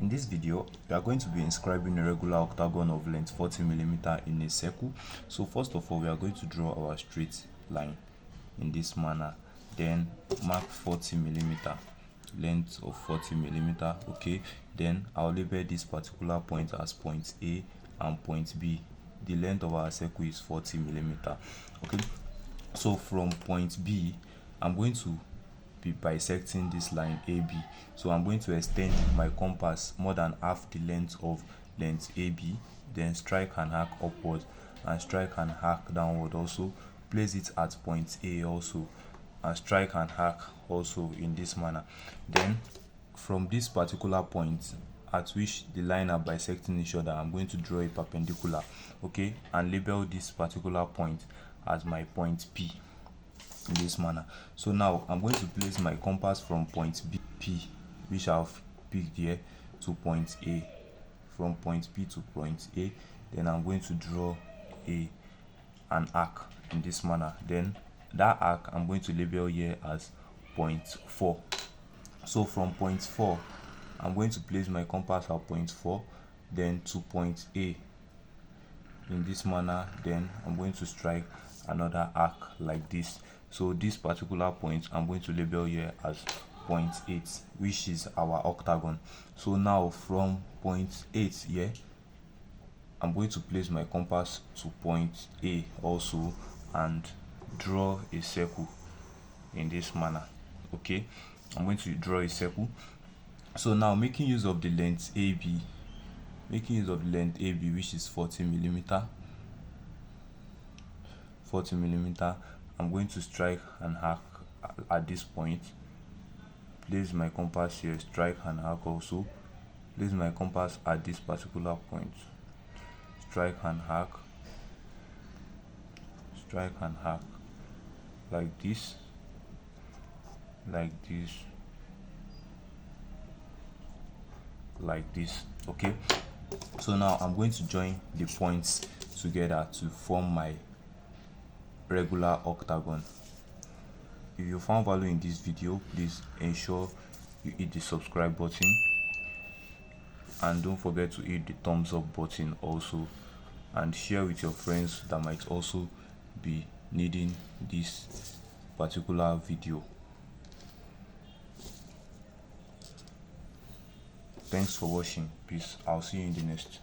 In this video, we are going to be inscribing a regular octagon of length 40mm in a circle. So first of all, we are going to draw our straight line in this manner, then mark 40mm, length of 40mm. Okay, then I'll label this particular point as point A and point B. The length of our circle is 40mm. Okay, so from point B, I'm going to be bisecting this line AB. So I'm going to extend my compass more than half the length of length AB, then strike and arc upward and strike and arc downward. Also place it at point A also and strike and arc also in this manner. Then from this particular point at which the line are bisecting each other, I'm going to draw a perpendicular, okay, and label this particular point as my point P in this manner. So now I'm going to place my compass from point P, which I've picked here, to point A. From point P to point A, then I'm going to draw an arc in this manner. Then that arc I'm going to label here as point 4. So from point 4, I'm going to place my compass at point 4, then to point A in this manner. Then I'm going to strike another arc like this. So this particular point I'm going to label here as point 8, which is our octagon. So now from point 8 here, I'm going to place my compass to point A also and draw a circle in this manner. Okay, I'm going to draw a circle. So now making use of the length AB, which is 40mm, I'm going to strike an arc at this point. Place my compass here, strike an arc also. Place my compass at this particular point, strike an arc, like this, like this. Okay, so now I'm going to join the points together to form my regular octagon. If you found value in this video, please ensure you hit the subscribe button and don't forget to hit the thumbs up button also, and share with your friends that might also be needing this particular video. Thanks for watching. Peace. I'll see you in the next.